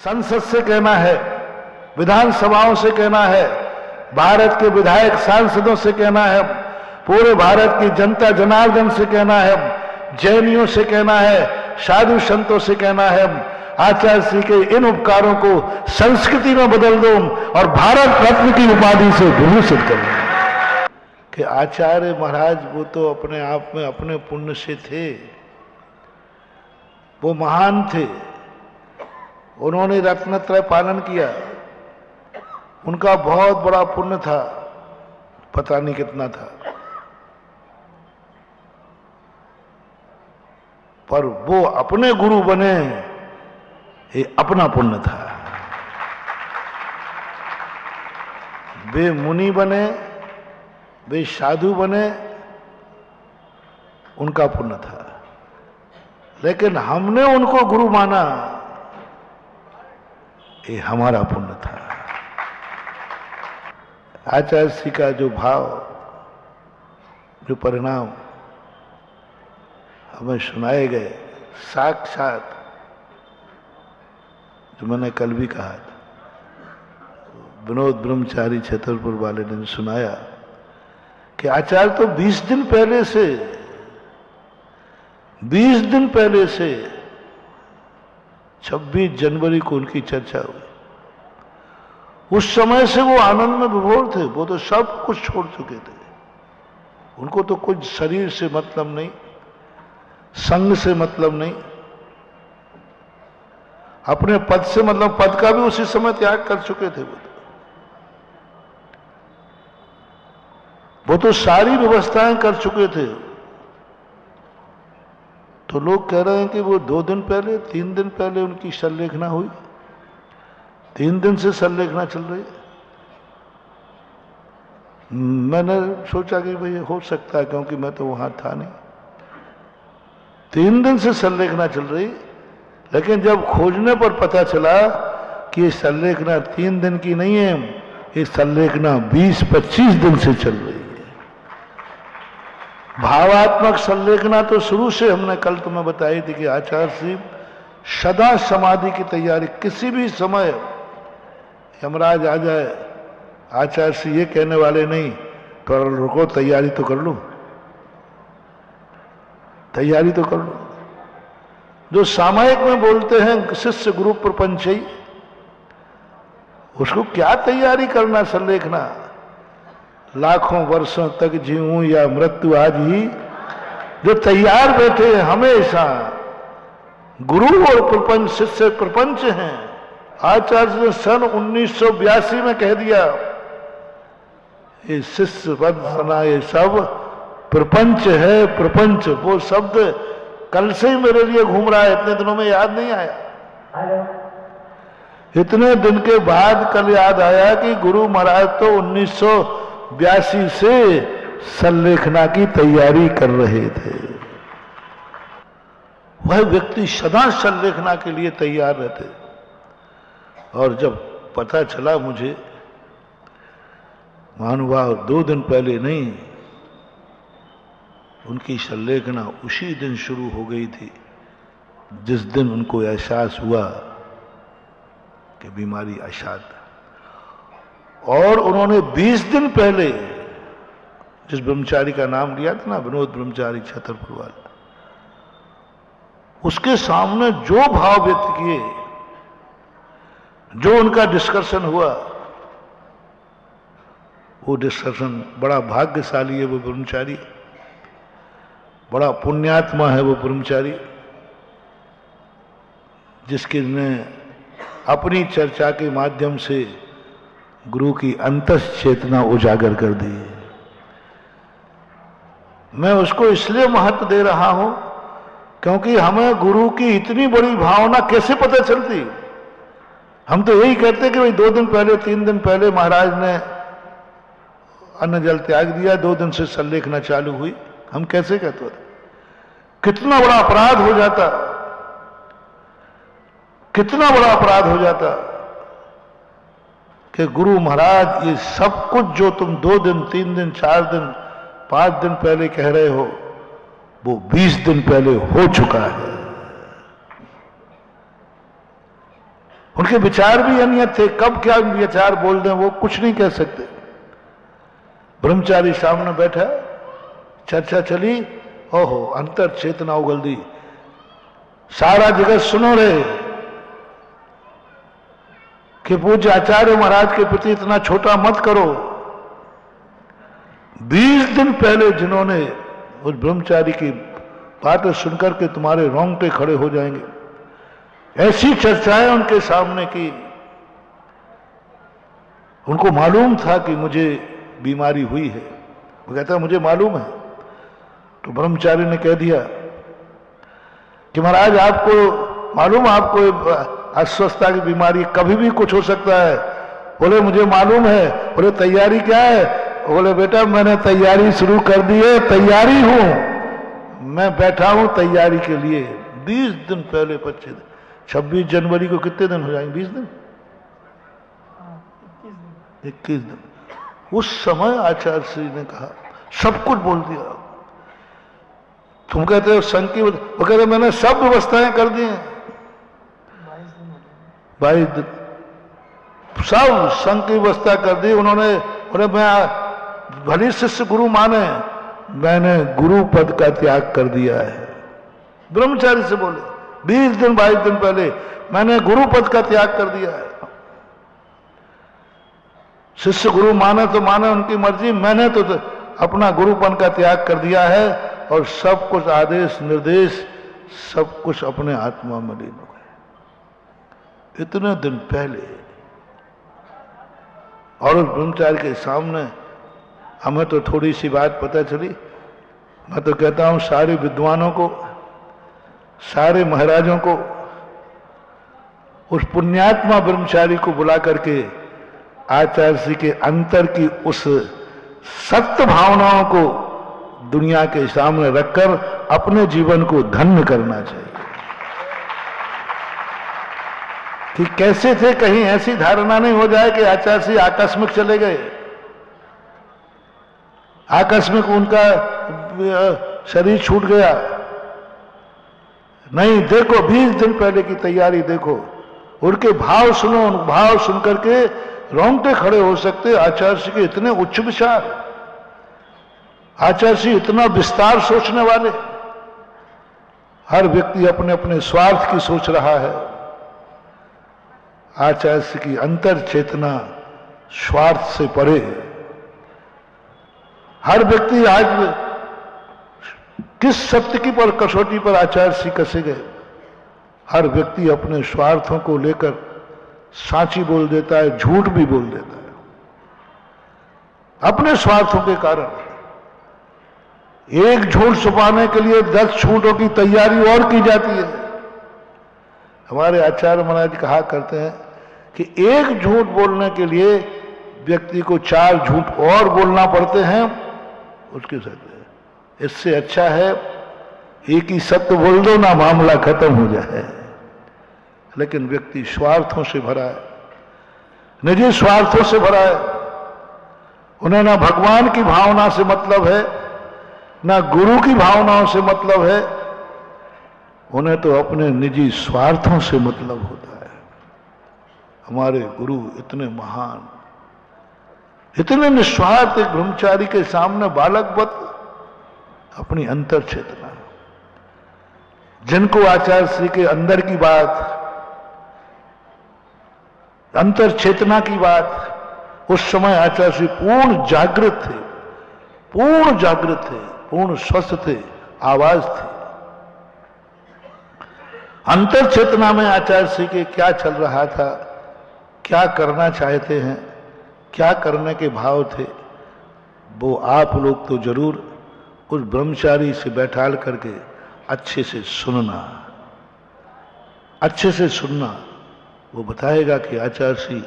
संसद से कहना है, विधानसभाओं से कहना है, भारत के विधायक सांसदों से कहना है, पूरे भारत की जनता जनार्दन से कहना है, जैनियों से कहना है, साधु संतों से कहना है, आचार्य श्री के इन उपकारों को संस्कृति में बदल दो और भारत रत्न की उपाधि से विभूषित कर दो। कि आचार्य महाराज वो तो अपने आप में अपने पुण्य से थे, वो महान थे, उन्होंने रत्नत्रय पालन किया, उनका बहुत बड़ा पुण्य था, पता नहीं कितना था, पर वो अपने गुरु बने, ये अपना पुण्य था। वे मुनि बने, वे साधु बने, उनका पुण्य था, लेकिन हमने उनको गुरु माना, ये हमारा पुण्य था। आचार्य श्री का जो भाव, जो परिणाम हमें सुनाए गए, साक्षात जो मैंने कल भी कहा था, विनोद ब्रह्मचारी छतरपुर वाले ने सुनाया कि आचार्य तो 20 दिन पहले से 26 जनवरी को उनकी चर्चा हुई। उस समय से वो आनंद में विभोर थे, वो तो सब कुछ छोड़ चुके थे, उनको तो कुछ शरीर से मतलब नहीं, संग से मतलब नहीं, अपने पद से मतलब, पद का भी उसी समय त्याग कर चुके थे। वो तो सारी व्यवस्थाएं कर चुके थे। तो लोग कह रहे हैं कि वो 2 दिन पहले 3 दिन पहले उनकी संलेखना हुई, 3 दिन से संलेखना चल रही है। मैंने सोचा कि भाई हो सकता है, क्योंकि मैं तो वहां था नहीं। 3 दिन से संलेखना चल रही, लेकिन जब खोजने पर पता चला कि ये संलेखना 3 दिन की नहीं है, ये संलेखना 20-25 दिन से चल रही है। भावात्मक संलेखना तो शुरू से, हमने कल तुम्हें बताई थी कि आचार्य श्री सदा समाधि की तैयारी, किसी भी समय यमराज आ जाए, आचार्य श्री ये कहने वाले नहीं तो रुको, तैयारी तो कर लो, तैयारी तो कर लो। जो सामायिक में बोलते हैं शिष्य गुरु प्रपंचई, उसको क्या तैयारी करना संलेखना, लाखों वर्षों तक जीऊं या मृत्यु आज ही, जो तैयार बैठे हमेशा गुरु और प्रपंच, शिष्य प्रपंच हैं। आचार्य ने सन 1982 में कह दिया, ये शिष्य वंदना ये सब प्रपंच है, प्रपंच। वो शब्द कल से ही मेरे लिए घूम रहा है, इतने दिनों में याद नहीं आया। इतने दिन के बाद कल याद आया कि गुरु महाराज तो 1982 से संलेखना की तैयारी कर रहे थे। वह व्यक्ति सदा संलेखना के लिए तैयार रहते। और जब पता चला मुझे, महानुभाव 2 दिन पहले नहीं, उनकी संलेखना उसी दिन शुरू हो गई थी जिस दिन उनको एहसास हुआ कि बीमारी असाध्य। और उन्होंने 20 दिन पहले जिस ब्रह्मचारी का नाम लिया था ना, विनोद ब्रह्मचारी छतरपुर वाला, उसके सामने जो भाव व्यक्त किए, जो उनका डिस्कशन हुआ, वो डिस्कशन, बड़ा भाग्यशाली है वो ब्रह्मचारी, बड़ा पुण्यात्मा है वो ब्रह्मचारी, जिसके ने अपनी चर्चा के माध्यम से गुरु की अंतस चेतना उजागर कर दी। मैं उसको इसलिए महत्व दे रहा हूं क्योंकि हमें गुरु की इतनी बड़ी भावना कैसे पता चलती। हम तो यही कहते कि भाई 2 दिन पहले 3 दिन पहले महाराज ने अन्न जल त्याग दिया, 2 दिन से संलेखना चालू हुई। हम कैसे कहते थे? कितना बड़ा अपराध हो जाता, कितना बड़ा अपराध हो जाता कि गुरु महाराज ये सब कुछ जो तुम 2 दिन 3 दिन 4 दिन 5 दिन पहले कह रहे हो, वो 20 दिन पहले हो चुका है, उनके विचार भी अनियत थे, कब क्या विचार बोल दें वो कुछ नहीं कह सकते। ब्रह्मचारी सामने बैठा, चर्चा चली, ओहो अंतर चेतना उगल दी, सारा जगत सुनो रहे कि पूज्य आचार्य महाराज के प्रति इतना छोटा मत करो। 20 दिन पहले जिन्होंने उस ब्रह्मचारी की बातें सुनकर के तुम्हारे रोंगटे खड़े हो जाएंगे, ऐसी चर्चाएं उनके सामने की। उनको मालूम था कि मुझे बीमारी हुई है। वो कहता है मुझे मालूम है। तो ब्रह्मचारी ने कह दिया कि महाराज आपको मालूम, आपको अस्वस्थता की बीमारी, कभी भी कुछ हो सकता है। बोले मुझे मालूम है। बोले तैयारी क्या है? बोले बेटा मैंने तैयारी शुरू कर दी है, तैयारी हूं, मैं बैठा हूं तैयारी के लिए। 20 दिन पहले 25 दिन, 26 जनवरी को कितने दिन हो जाएंगे? 20 दिन, 21 दिन। उस समय आचार्य श्री ने कहा, सब कुछ बोल दिया। तुम कहते हो संघ की, वो कहते मैंने सब व्यवस्थाएं कर दी हैं। 22 दिन सब संघ की व्यवस्था कर दी उन्होंने। बोले मैं भली शिष्य गुरु माने, मैंने गुरु पद का त्याग कर दिया है। ब्रह्मचारी से बोले 20 दिन 22 दिन पहले, मैंने गुरु पद का त्याग कर दिया है। शिष्य गुरु माने तो माने, उनकी मर्जी, मैंने तो अपना गुरुपन का त्याग कर दिया है और सब कुछ आदेश निर्देश सब कुछ अपने आत्मा में लीन हो गए। इतने दिन पहले, और उस ब्रह्मचारी के सामने हमें तो थोड़ी सी बात पता चली। मैं तो कहता हूं सारे विद्वानों को, सारे महाराजों को उस पुण्यात्मा ब्रह्मचारी को बुला करके आचार्य श्री के अंतर की उस सत्य भावनाओं को दुनिया के सामने रखकर अपने जीवन को धन्य करना चाहिए। कि कैसे थे, कहीं ऐसी धारणा नहीं हो जाए कि आचार्य श्री आकस्मिक चले गए, आकस्मिक उनका शरीर छूट गया। नहीं, देखो 20 दिन पहले की तैयारी देखो, उनके भाव सुनो, उन भाव सुनकर के रोंगटे खड़े हो सकते। आचार्य श्री के इतने उच्च विचार, आचार्य श्री इतना विस्तार सोचने वाले। हर व्यक्ति अपने अपने स्वार्थ की सोच रहा है, आचार्य श्री की अंतर चेतना स्वार्थ से परे है। हर व्यक्ति आज किस सत्य की पर कसौटी पर आचार्य श्री कसे गए? हर व्यक्ति अपने स्वार्थों को लेकर साची बोल देता है, झूठ भी बोल देता है, अपने स्वार्थों के कारण। एक झूठ छुपाने के लिए 10 झूठों की तैयारी और की जाती है। हमारे आचार्य महाराज कहा करते हैं कि एक झूठ बोलने के लिए व्यक्ति को 4 झूठ और बोलना पड़ते हैं उसके साथ। इससे अच्छा है एक ही सत्य बोल दो ना, मामला खत्म हो जाए। लेकिन व्यक्ति स्वार्थों से भरा है, निजी स्वार्थों से भरा है। उन्हें ना भगवान की भावना से मतलब है, ना गुरु की भावनाओं से मतलब है, उन्हें तो अपने निजी स्वार्थों से मतलब होता है। हमारे गुरु इतने महान, इतने निस्वार्थ, एक ब्रह्मचारी के सामने बालकवत अपनी अंतर चेतना, जिनको आचार्य श्री के अंदर की बात, अंतर चेतना की बात, उस समय आचार्य श्री पूर्ण जागृत थे, पूर्ण जागृत थे, पूर्ण स्वस्थ थे, आवाज थी। अंतर चेतना में आचार्य श्री के क्या चल रहा था, क्या करना चाहते हैं, क्या करने के भाव थे, वो आप लोग तो जरूर उस ब्रह्मचारी से बैठाल करके अच्छे से सुनना, अच्छे से सुनना। वो बताएगा कि आचार्य श्री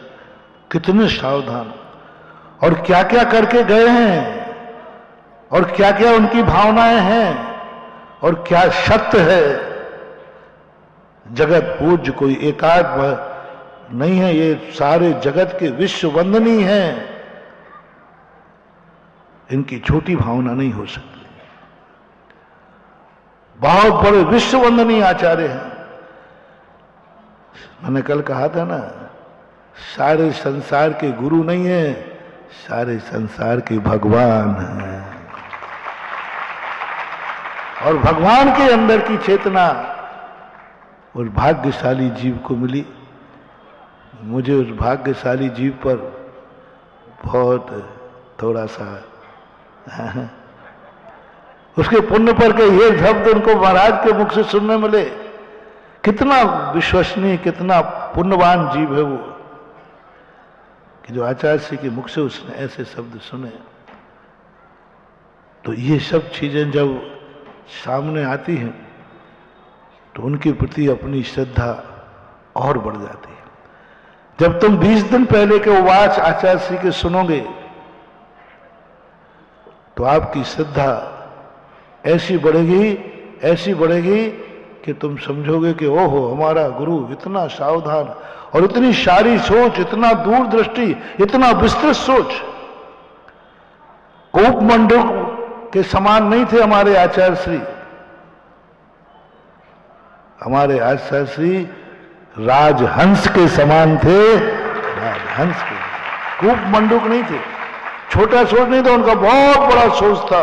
कितने सावधान और क्या क्या करके गए हैं और क्या क्या उनकी भावनाएं हैं और क्या सत्य है। जगत पूज्य कोई एकाध नहीं है, ये सारे जगत के विश्व वंदनीय हैं। इनकी छोटी भावना नहीं हो सकती। बहुत बड़े विश्व वंदनीय आचार्य हैं। मैंने कल कहा था ना, सारे संसार के गुरु नहीं है, सारे संसार के भगवान हैं। और भगवान के अंदर की चेतना उस भाग्यशाली जीव को मिली। मुझे उस भाग्यशाली जीव पर बहुत थोड़ा सा उसके पुण्य पर के ये शब्द उनको महाराज के मुख से सुनने मिले। कितना विश्वसनीय, कितना पुण्यवान जीव है वो, कि जो आचार्य श्री के मुख से उसने ऐसे शब्द सुने। तो ये सब चीजें जब सामने आती हैं तो उनके प्रति अपनी श्रद्धा और बढ़ जाती है। जब तुम 20 दिन पहले के उपवास आचार्य श्री के सुनोगे तो आपकी श्रद्धा ऐसी बढ़ेगी कि तुम समझोगे कि ओहो, हमारा गुरु इतना सावधान और इतनी सारी सोच, इतना दूरदृष्टि, इतना विस्तृत सोच। कोप मंडूक के समान नहीं थे हमारे आचार्य श्री। हमारे आचार्य श्री राजहंस के समान थे, राजहंस के, कूप मंडूक नहीं थे। छोटा सोच नहीं था उनका, बहुत बड़ा सोच था।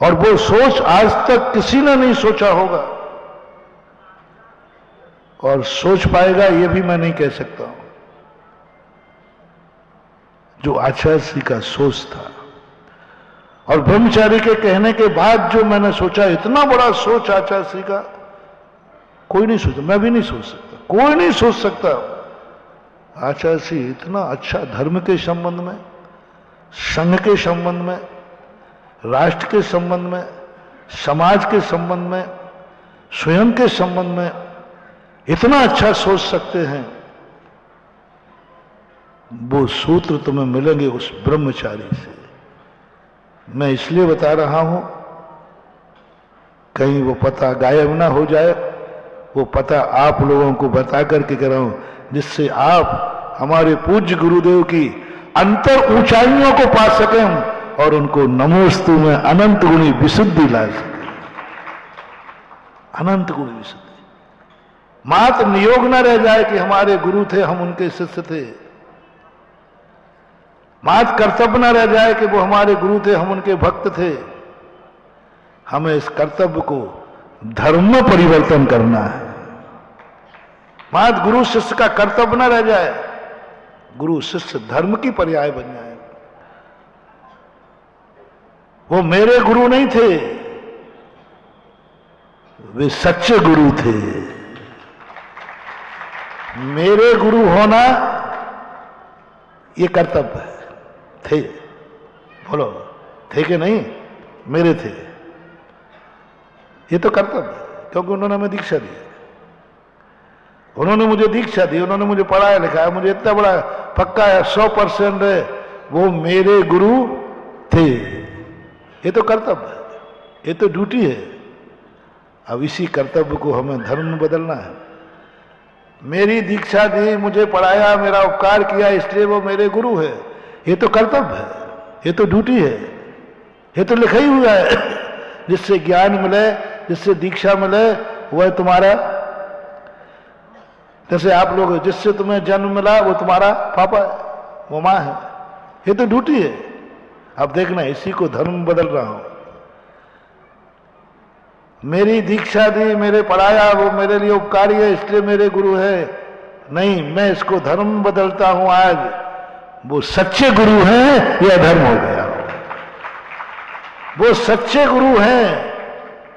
और वो सोच आज तक किसी ने नहीं सोचा होगा और सोच पाएगा ये भी मैं नहीं कह सकता हूं, जो आचार्य श्री का सोच था। और ब्रह्मचारी के कहने के बाद जो मैंने सोचा, इतना बड़ा सोच आचार्य श्री का कोई नहीं सोचा, मैं भी नहीं सोच सकता, कोई नहीं सोच सकता। आचार्य श्री इतना अच्छा धर्म के संबंध में, संघ के संबंध में, राष्ट्र के संबंध में, समाज के संबंध में, स्वयं के संबंध में इतना अच्छा सोच सकते हैं। वो सूत्र तुम्हें मिलेंगे उस ब्रह्मचारी से। मैं इसलिए बता रहा हूं कहीं वो पता गायब ना हो जाए। वो पता आप लोगों को बता करके कह रहा हूं, जिससे आप हमारे पूज्य गुरुदेव की अंतर ऊंचाइयों को पा सकें और उनको नमोस्तु में अनंत गुणी विशुद्धि ला सके। अनंत गुणी विशुद्धि, मात्र नियोग न रह जाए कि हमारे गुरु थे, हम उनके शिष्य थे। मात्र कर्तव्य न रह जाए कि वो हमारे गुरु थे, हम उनके भक्त थे। हमें इस कर्तव्य को धर्म में परिवर्तन करना है। मात्र गुरु शिष्य का कर्तव्य न रह जाए, गुरु शिष्य धर्म की पर्याय बन जाए। वो मेरे गुरु नहीं थे, वे सच्चे गुरु थे। मेरे गुरु होना ये कर्तव्य है। थे, बोलो थे कि नहीं? मेरे थे, ये तो कर्तव्य है, क्योंकि उन्होंने हमें दीक्षा दी, उन्होंने मुझे दीक्षा दी, उन्होंने मुझे पढ़ाया लिखाया, मुझे इतना बड़ा पक्का है 100% है वो मेरे गुरु थे। ये तो कर्तव्य है, ये तो ड्यूटी है। अब इसी कर्तव्य को हमें धर्म में बदलना है। मेरी दीक्षा दी, मुझे पढ़ाया, मेरा उपकार किया, इसलिए वो मेरे गुरु है, ये तो कर्तव्य है, ये तो ड्यूटी है, ये तो लिखा ही हुआ है। जिससे ज्ञान मिले, जिससे दीक्षा मिले, वह तुम्हारा, जैसे आप लोग, जिससे तुम्हें जन्म मिला वो तुम्हारा पापा है, वो मां है, ये तो ड्यूटी है। अब देखना, इसी को धर्म में बदल रहा हूं। मेरी दीक्षा दी, मेरे पढ़ाया, वो मेरे लिए उपकारी है, इसलिए मेरे गुरु है, नहीं, मैं इसको धर्म में बदलता हूं। आज वो सच्चे गुरु हैं, यह धर्म हो गया। वो सच्चे गुरु हैं,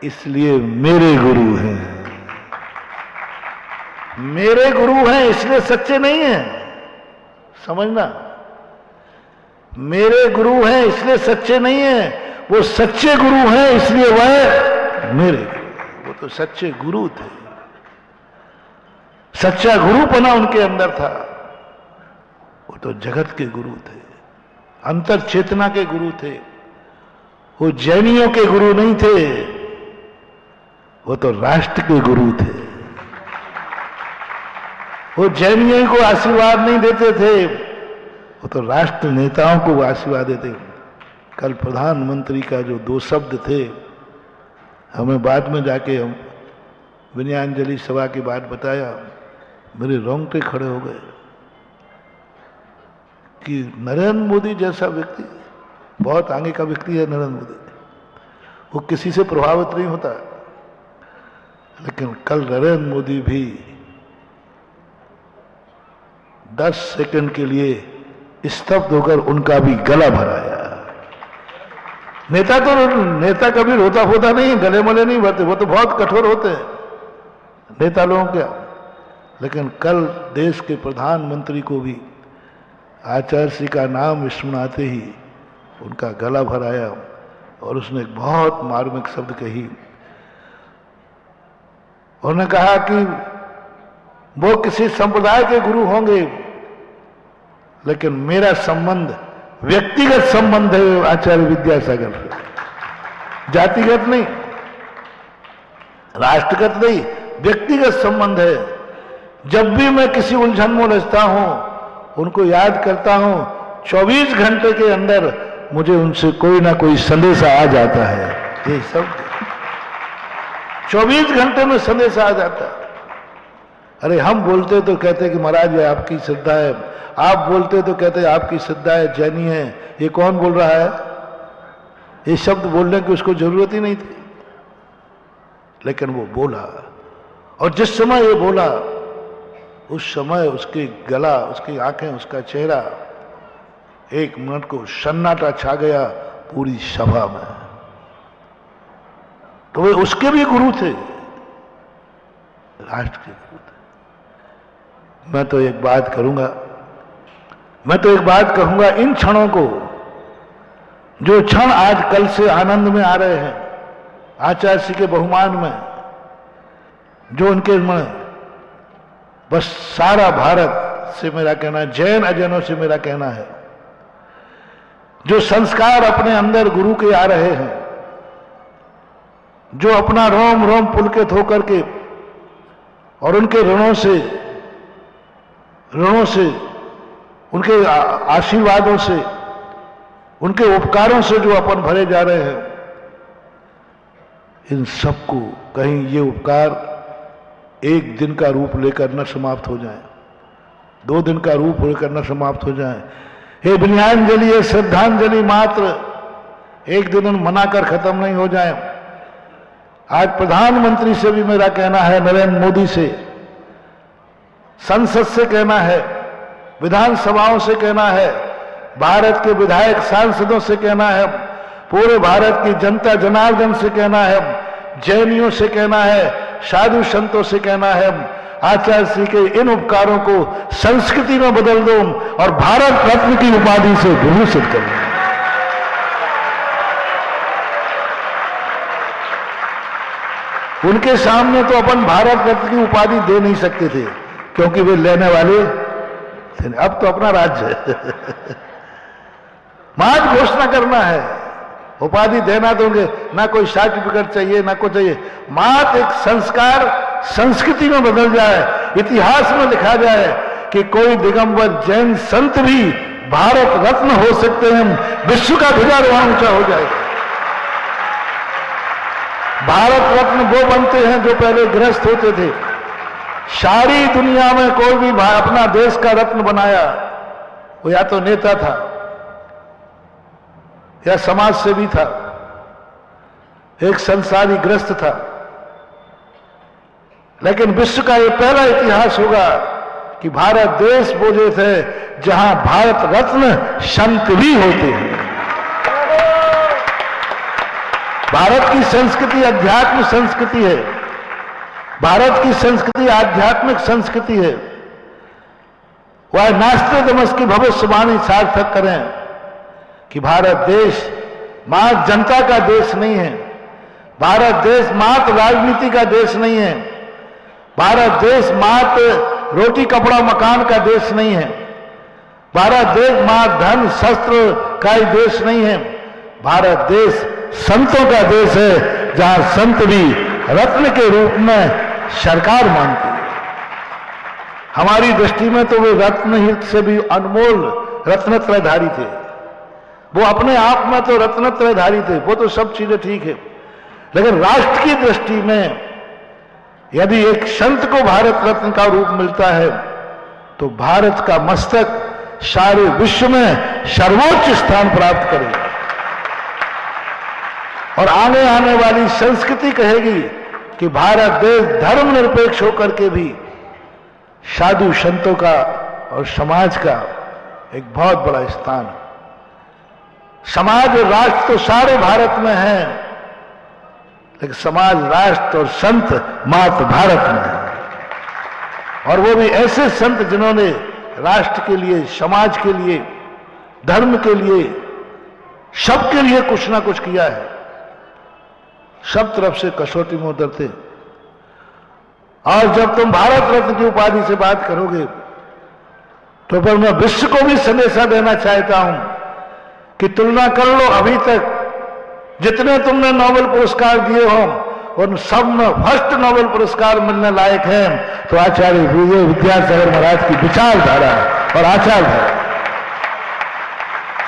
इसलिए मेरे गुरु हैं। मेरे गुरु हैं इसलिए सच्चे नहीं हैं, समझना। मेरे गुरु हैं इसलिए सच्चे नहीं हैं, वो सच्चे गुरु हैं इसलिए वह मेरे गुरु। वो तो सच्चे गुरु थे, सच्चा गुरुपना उनके अंदर था। वो तो जगत के गुरु थे, अंतर चेतना के गुरु थे। वो जैनियों के गुरु नहीं थे, वो तो राष्ट्र के गुरु थे। वो जैनियों को आशीर्वाद नहीं देते थे, वो तो राष्ट्र नेताओं को आशीर्वाद देते। कल प्रधानमंत्री का जो 2 शब्द थे, हमें बाद में जाके हम विनयांजलि सभा की बात बताया, मेरे रोंगटे खड़े हो गए कि नरेंद्र मोदी जैसा व्यक्ति, बहुत आगे का व्यक्ति है नरेंद्र मोदी, वो किसी से प्रभावित नहीं होता, लेकिन कल नरेंद्र मोदी भी 10 सेकंड के लिए स्तब्ध होकर उनका भी गला भराया। नेता कभी रोता फोता नहीं, गले मले नहीं भरते, वो तो बहुत कठोर होते हैं नेता लोगों क्या। लेकिन कल देश के प्रधानमंत्री को भी आचार्य श्री का नाम सुनाते ही उनका गला भराया और उसने एक बहुत मार्मिक शब्द कही। उन्होंने कहा कि वो किसी संप्रदाय के गुरु होंगे, लेकिन मेरा संबंध व्यक्तिगत संबंध है आचार्य विद्यासागर से, जातिगत नहीं, राष्ट्रगत नहीं, व्यक्तिगत संबंध है। जब भी मैं किसी उलझन में उलझता हूं, उनको याद करता हूं, 24 घंटे के अंदर मुझे उनसे कोई ना कोई संदेश आ जाता है। ये सब 24 घंटे में संदेश आ जाता है। अरे हम बोलते तो कहते कि महाराज ये आपकी श्रद्धा है, आप बोलते तो कहते आपकी श्रद्धा है, जैनी है, ये कौन बोल रहा है? ये शब्द बोलने की उसको जरूरत ही नहीं थी, लेकिन वो बोला। और जिस समय ये बोला, उस समय उसके गला, उसकी आंखें, उसका चेहरा, 1 मिनट को सन्नाटा छा गया पूरी सभा में। तो वे उसके भी गुरु थे, राष्ट्र के गुरु थे। मैं तो एक बात कहूंगा, इन क्षणों को, जो क्षण आज कल से आनंद में आ रहे हैं, आचार्य श्री के बहुमान में, जो उनके में, बस सारा भारत से मेरा कहना है, जैन अजैनों से मेरा कहना है, जो संस्कार अपने अंदर गुरु के आ रहे हैं, जो अपना रोम रोम पुलकित होकर के और उनके ऋणों से, उनके आशीर्वादों से, उनके उपकारों से जो अपन भरे जा रहे हैं, इन सबको कहीं ये उपकार 1 दिन का रूप लेकर न समाप्त हो जाए, 2 दिन का रूप लेकर न समाप्त हो जाए। हे विनयांजलि, ये श्रद्धांजलि मात्र 1 दिन मनाकर खत्म नहीं हो जाए। आज प्रधानमंत्री से भी मेरा कहना है, नरेंद्र मोदी से, संसद से कहना है, विधानसभाओं से कहना है, भारत के विधायक सांसदों से कहना है, पूरे भारत की जनता जनार्दन से कहना है, जैनियों से कहना है, साधु संतों से कहना है, आचार्य श्री के इन उपकारों को संस्कृति में बदल दो और भारत रत्न की उपाधि से विभूषित कर दो। उनके सामने तो अपन भारत रत्न की उपाधि दे नहीं सकते थे, क्योंकि वे लेने वाले थे। अब तो अपना राज्य है, मां घोषणा करना है, उपाधि देना दोगे, ना कोई सर्टिफिकेट चाहिए, ना कुछ चाहिए। मात एक संस्कार संस्कृति में बदल जाए, इतिहास में लिखा जाए कि कोई दिगंबर जैन संत भी भारत रत्न हो सकते हैं, विश्व का ध्वजारोहण ऊंचा हो जाए। भारत रत्न वो बनते हैं जो पहले गृहस्थ होते थे। सारी दुनिया में कोई भी अपना देश का रत्न बनाया, वो या तो नेता था या समाज सेवी था, एक संसारी ग्रस्त था। लेकिन विश्व का ये पहला इतिहास होगा कि भारत देश वो देश है जहां भारत रत्न संत भी होते हैं। भारत की संस्कृति अध्यात्म संस्कृति है, भारत की संस्कृति आध्यात्मिक संस्कृति है। वह नास्त्रोदमस की भविष्यवाणी सार्थक करें कि भारत देश मात्र जनता का देश नहीं है, भारत देश मात्र राजनीति का देश नहीं है, भारत देश मात्र रोटी कपड़ा मकान का देश नहीं है, भारत देश मात्र धन शस्त्र का ही देश नहीं है, भारत देश संतों का देश है, जहां संत भी रत्न के रूप में सरकार मानती है। हमारी दृष्टि में तो वे रत्न ही से भी अनमोल रत्नत्रयधारी थे। वो अपने आप में तो रत्नत्रयधारी थे, वो तो सब चीजें ठीक है, लेकिन राष्ट्र की दृष्टि में यदि एक संत को भारत रत्न का रूप मिलता है तो भारत का मस्तक सारे विश्व में सर्वोच्च स्थान प्राप्त करेगा। और आगे आने वाली संस्कृति कहेगी कि भारत देश धर्मनिरपेक्ष होकर के भी साधु संतों का और समाज का एक बहुत बड़ा स्थान है। समाज और राष्ट्र तो सारे भारत में है, लेकिन समाज, राष्ट्र और संत मात्र भारत में है। और वो भी ऐसे संत जिन्होंने राष्ट्र के लिए, समाज के लिए, धर्म के लिए, सबके लिए कुछ ना कुछ किया है। सब तरफ से कसौटी में उतरते। और जब तुम भारत रत्न की उपाधि से बात करोगे तो फिर मैं विश्व को भी संदेशा देना चाहता हूं कि तुलना कर लो, अभी तक जितने तुमने नोबेल पुरस्कार दिए हो उन सब में फर्स्ट नोबेल पुरस्कार मिलने लायक हैं तो आचार्य विद्यासागर महाराज की विचारधारा और आचारधारा।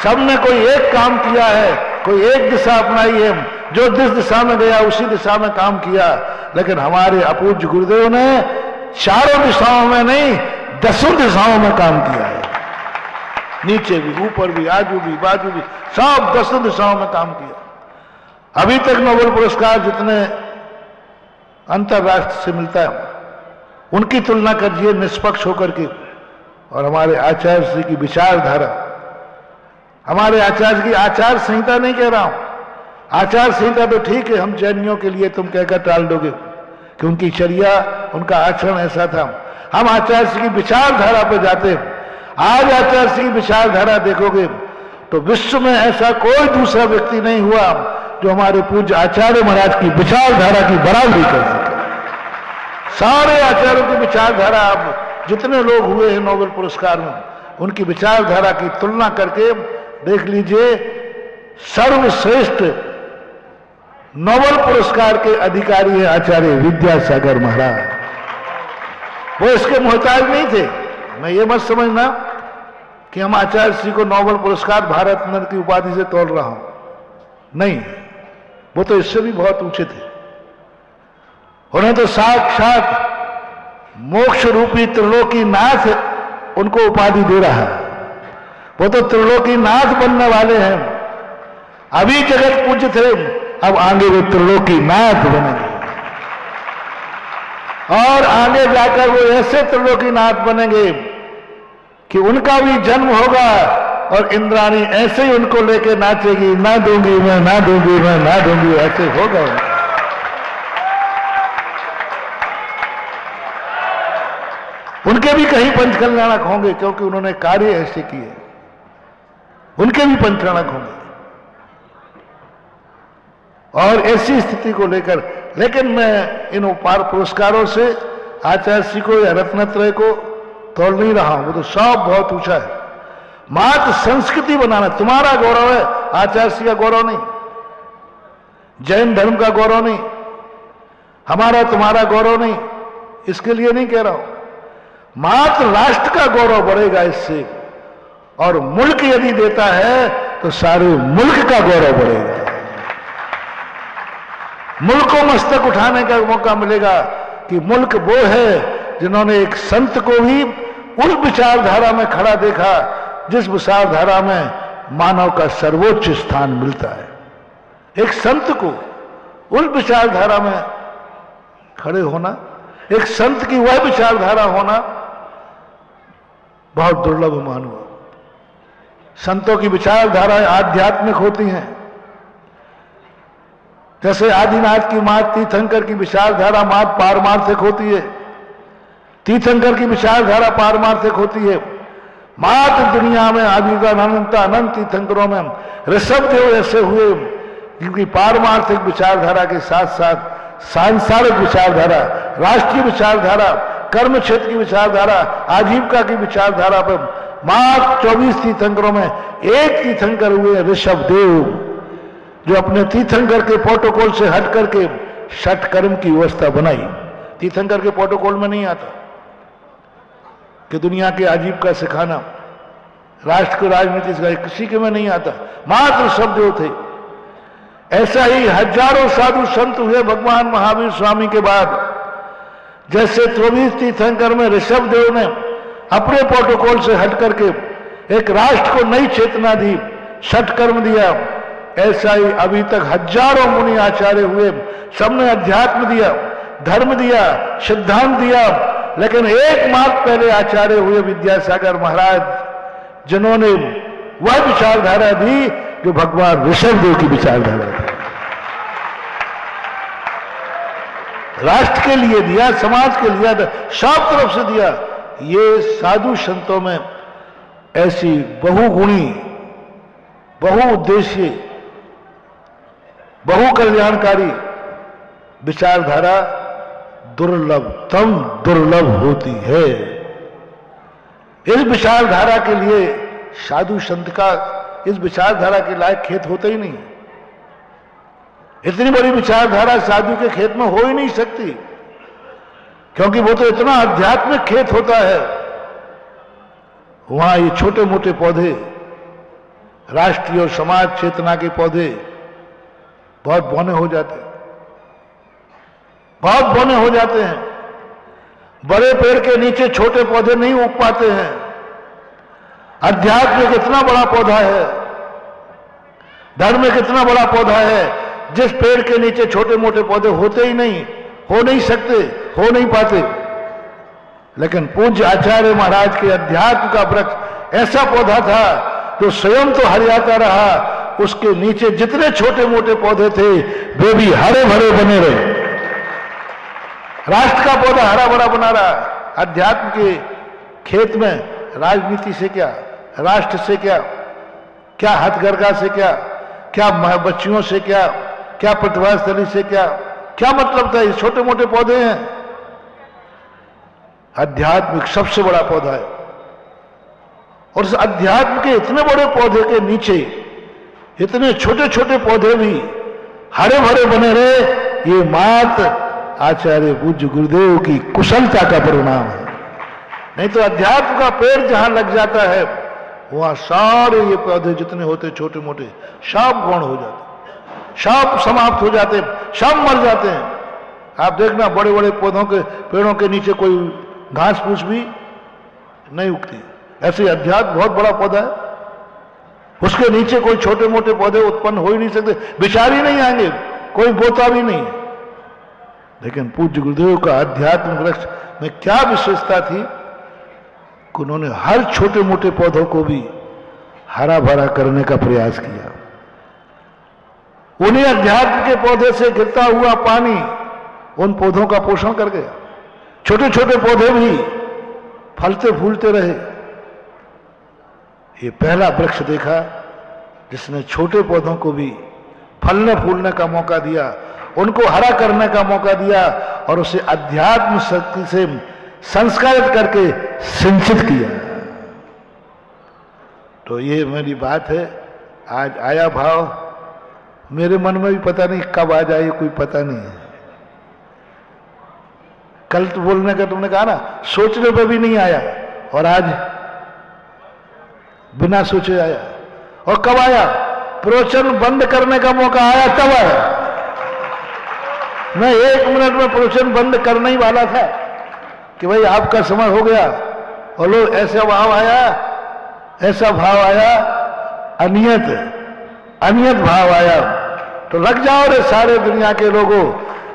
सबने कोई एक काम किया है, कोई एक दिशा अपनाई है, जो जिस दिशा में गया उसी दिशा में काम किया। लेकिन हमारे अपूज्य गुरुदेव ने चारों दिशाओं में नहीं, 10 दिशाओं में काम किया है। नीचे भी, ऊपर भी, आजू भी, बाजू भी, सब 10 दिशाओं में काम किया। अभी तक नोबेल पुरस्कार जितने अंतरराष्ट्र से मिलता है उनकी तुलना करिए निष्पक्ष होकर के। और हमारे आचार्य श्री की विचारधारा, हमारे आचार्य की आचार संहिता नहीं कह रहा हूं, आचार संहिता तो ठीक है, हम जैनियों के लिए तुम कहकर टाल दोगे कि उनकी चर्या, उनका आचरण ऐसा था। हम आचार्य श्री की विचारधारा पर जाते हैं। आज आचार्य श्री की विचारधारा देखोगे तो विश्व में ऐसा कोई दूसरा व्यक्ति नहीं हुआ जो हमारे पूज्य आचार्य महाराज की विचारधारा की बराबरी कर सके। सारे आचार्यों की विचारधारा, अब जितने लोग हुए हैं नोबेल पुरस्कार में, उनकी विचारधारा की तुलना करके देख लीजिए। सर्वश्रेष्ठ नोबेल पुरस्कार के अधिकारी है आचार्य विद्यासागर महाराज। वो इसके मोहताज नहीं थे। मैं ये मत समझना कि हम आचार्य श्री को नोबेल पुरस्कार भारत रत्न की उपाधि से तोल रहा हूं, नहीं, वो तो इससे भी बहुत ऊंचे थे। उन्हें तो साक्षात मोक्ष रूपी त्रिलोकी नाथ उनको उपाधि दे रहा है। वो तो त्रिलोकी नाथ बनने वाले हैं। अभी जगत पूज्य थे, अब आगे वो त्रिलोकी नाथ बनेंगे और आगे जाकर वो ऐसे त्रिलोकी नाथ बनेंगे कि उनका भी जन्म होगा और इंद्राणी ऐसे ही उनको लेके नाचेगी, ना दूंगी मैं, ना दूंगी मैं, ना दूंगी, ऐसे होगा। उनके भी कहीं पंचकल्याणक होंगे क्योंकि उन्होंने कार्य ऐसे किए, उनके भी पंचकल्याणक होंगे। और ऐसी स्थिति को लेकर, लेकिन मैं इन उपहार पुरस्कारों से आचार्य श्री को या रत्नत्रय को तोड़ नहीं रहा हूं, वो तो सब बहुत ऊंचा है। मात्र संस्कृति बनाना तुम्हारा गौरव है, आचार्य श्री का गौरव नहीं, जैन धर्म का गौरव नहीं, हमारा तुम्हारा गौरव नहीं, इसके लिए नहीं कह रहा हूं। मात्र राष्ट्र का गौरव बढ़ेगा इससे, और मुल्क यदि देता है तो सारे मुल्क का गौरव बढ़ेगा। मुल्क को मस्तक उठाने का मौका मिलेगा कि मुल्क वो है जिन्होंने एक संत को भी उस विचारधारा में खड़ा देखा जिस विचारधारा में मानव का सर्वोच्च स्थान मिलता है। एक संत को उस विचारधारा में खड़े होना, एक संत की वह विचारधारा होना बहुत दुर्लभ मानव। संतों की विचारधाराएं आध्यात्मिक होती हैं। जैसे आदिनाथ की मात तीर्थंकर की विचारधारा मात पारमार्थिक होती है, तीर्थंकर की विचारधारा पारमार्थिक होती है। मात्र दुनिया में आदिनानंता अनंत तीर्थंकरों में ऋषभदेव ऐसे हुए जिनकी पारमार्थिक विचारधारा के साथ साथ सांसारिक विचारधारा, राष्ट्रीय विचारधारा, कर्म क्षेत्र की विचारधारा, आजीविका की विचारधारा पर मात्र 24 तीर्थंकरों में एक तीर्थंकर हुए ऋषभदेव, जो अपने तीर्थंकर के प्रोटोकॉल से हट करके षट कर्म की व्यवस्था बनाई। तीर्थंकर के प्रोटोकॉल में नहीं आता कि दुनिया के आजीविका सिखाना, राष्ट्र को राजनीति सिखाना, किसी के में नहीं आता, मात्र ऋषभदेव थे। ऐसा ही हजारों साधु संत हुए भगवान महावीर स्वामी के बाद। जैसे त्रोबीज तीर्थंकर में ऋषभदेव ने अपने प्रोटोकॉल से हट करके एक राष्ट्र को नई चेतना दी, षटकर्म दिया, ऐसा ही अभी तक हजारों मुनि आचार्य हुए, सबने अध्यात्म दिया, धर्म दिया, सिद्धांत दिया, लेकिन एकमात्र पहले आचार्य हुए विद्यासागर महाराज, जिन्होंने वह विचारधारा दी जो भगवान ऋषभदेव की विचारधारा थी। राष्ट्र के लिए दिया, समाज के लिए, सब तरफ से दिया। ये साधु संतों में ऐसी बहुगुणी, बहुउद्देश्य, बहु कल्याणकारी विचारधारा दुर्लभतम दुर्लभ होती है। इस विचारधारा के लिए साधु संत का इस विचारधारा के लायक खेत होता ही नहीं। इतनी बड़ी विचारधारा साधु के खेत में हो ही नहीं सकती, क्योंकि वो तो इतना आध्यात्मिक खेत होता है। वहां ये छोटे मोटे पौधे, राष्ट्रीय और समाज चेतना के पौधे बहुत बौने हो जाते हैं, बहुत बौने हो जाते हैं। बड़े पेड़ के नीचे छोटे पौधे नहीं उग पाते हैं। अध्यात्म एक इतना बड़ा पौधा है, धर्म एक इतना बड़ा पौधा है, जिस पेड़ के नीचे छोटे मोटे पौधे होते ही नहीं, हो नहीं सकते, हो नहीं पाते। लेकिन पूज्य आचार्य महाराज के अध्यात्म का वृक्ष ऐसा पौधा था जो स्वयं तो हरियाता रहा, उसके नीचे जितने छोटे मोटे पौधे थे वे भी हरे भरे बने रहे। राष्ट्र का पौधा हरा भरा बना रहा। अध्यात्म के खेत में राजनीति से क्या, राष्ट्र से क्या, क्या हथकरघा से क्या, क्या बच्चियों से क्या, क्या प्रतिभा स्थली से क्या मतलब था? ये छोटे मोटे पौधे हैं। अध्यात्मिक सबसे बड़ा पौधा है, और इस अध्यात्म के इतने बड़े पौधे के नीचे इतने छोटे छोटे पौधे भी हरे भरे बने रहे। ये मात्र आचार्य पूज्य गुरुदेव की कुशलता का परिणाम है। नहीं तो अध्यात्म का पेड़ जहां लग जाता है वहां सारे ये पौधे जितने होते छोटे मोटे सब गौण हो जाते, सब समाप्त हो जाते, सब मर जाते हैं। आप देखना बड़े बड़े पौधों के पेड़ों के नीचे कोई घास फूस भी नहीं उगती। ऐसे अध्यात्म बहुत बड़ा पौधा है, उसके नीचे कोई छोटे मोटे पौधे उत्पन्न हो ही नहीं सकते, विचार ही नहीं आएंगे, कोई बोता भी नहीं। लेकिन पूज्य गुरुदेव का अध्यात्म वृक्ष में क्या विशेषता थी कि उन्होंने हर छोटे मोटे पौधों को भी हरा भरा करने का प्रयास किया। उन्हीं अध्यात्म के पौधे से गिरता हुआ पानी उन पौधों का पोषण कर गया। छोटे छोटे पौधे भी फलते फूलते रहे। ये पहला वृक्ष देखा जिसने छोटे पौधों को भी फलने फूलने का मौका दिया, उनको हरा करने का मौका दिया और उसे अध्यात्म शक्ति से संस्कारित करके सिंचित किया। तो ये मेरी बात है। आज आया भाव, मेरे मन में भी पता नहीं कब आ जाए, कोई पता नहीं है। कल तो बोलने का तुमने कहा ना, सोचने पे भी नहीं आया, और आज बिना सोचे आया। और कब आया? प्रवचन बंद करने का मौका आया तब आया। मैं 1 मिनट में प्रवचन बंद करने ही वाला था कि भाई आपका समय हो गया, और लो ऐसा भाव आया, ऐसा भाव आया, अनियत भाव आया। तो लग जाओ रे सारे दुनिया के लोगों,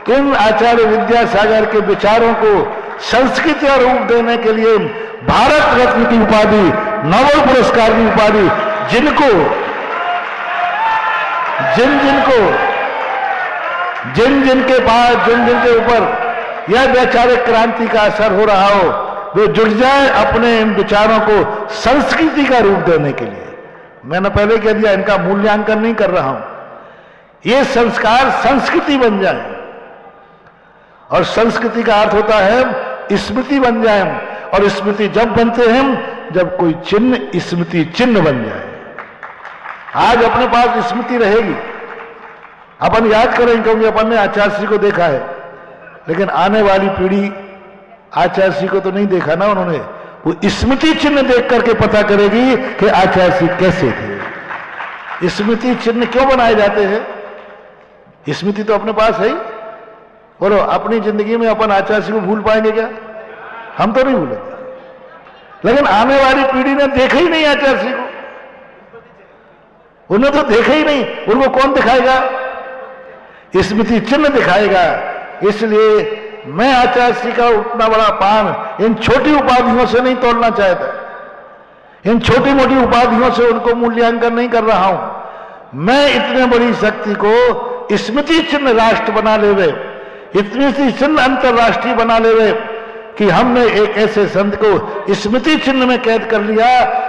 इन आचार्य विद्यासागर के विचारों को संस्कृति और रूप देने के लिए भारत रत्न की उपाधि, नोबेल पुरस्कार की उपाधि जिन जिनके पास, जिन के ऊपर यह वैचारिक क्रांति का असर हो रहा हो, वे जुट जाए अपने इन विचारों को संस्कृति का रूप देने के लिए। मैंने पहले कह दिया, इनका मूल्यांकन नहीं कर रहा हूं। ये संस्कार संस्कृति बन जाए, और संस्कृति का अर्थ होता है स्मृति बन जाए, और स्मृति जब बनते हैं जब कोई चिन्ह स्मृति चिन्ह बन जाए। आज अपने पास स्मृति रहेगी, अपन याद करेंगे क्योंकि अपन ने आचार्य श्री को देखा है, लेकिन आने वाली पीढ़ी आचार्य श्री को तो नहीं देखा ना उन्होंने। वो स्मृति चिन्ह देख करके पता करेगी कि आचार्य श्री कैसे थे। स्मृति चिन्ह क्यों बनाए जाते हैं? स्मृति तो अपने पास है ही, बोलो, अपनी जिंदगी में अपन आचार्य को भूल पाएंगे क्या? हम तो नहीं भूलेंगे, लेकिन आने वाली पीढ़ी ने देखा ही नहीं आचार्य को, उन्हें तो देखा ही नहीं, उनको कौन दिखाएगा? स्मृति चिन्ह दिखाएगा। इसलिए मैं आचार्य का उतना बड़ा पान इन छोटी उपाधियों से नहीं तोड़ना चाहता, इन छोटी मोटी उपाधियों से उनको मूल्यांकन नहीं कर रहा हूं। मैं इतने बड़ी शक्ति को स्मृति चिन्ह राष्ट्र बना लेवे, स्मृति चिन्ह अंतरराष्ट्रीय बना लेवे कि हमने एक ऐसे संत को स्मृति चिन्ह में कैद कर लिया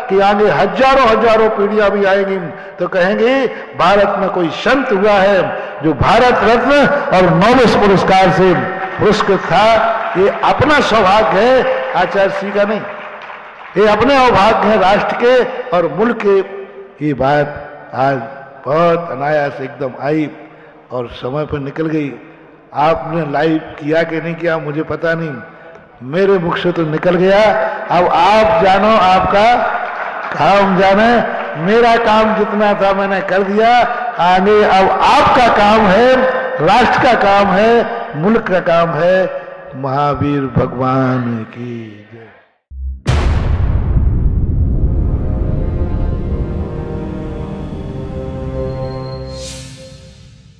कि आगे हजारों हजारों पीढ़ियां भी आएंगी तो कहेंगे भारत में कोई संत हुआ है जो भारत रत्न और नोबेल पुरस्कार से पुरस्कृत था। ये अपना सौभाग्य है आचार्य श्री का नहीं, ये अपने अभाग्य है राष्ट्र के और मुल्क के। ये बात आज बहुत अनायास एकदम आई और समय पर निकल गई। आपने लाइव किया कि नहीं किया मुझे पता नहीं, मेरे मुख से तो निकल गया। अब आप जानो, आपका काम जाने, मेरा काम जितना था मैंने कर दिया। आगे अब आपका काम है, राष्ट्र का काम है, मुल्क का काम है। महावीर भगवान की जय।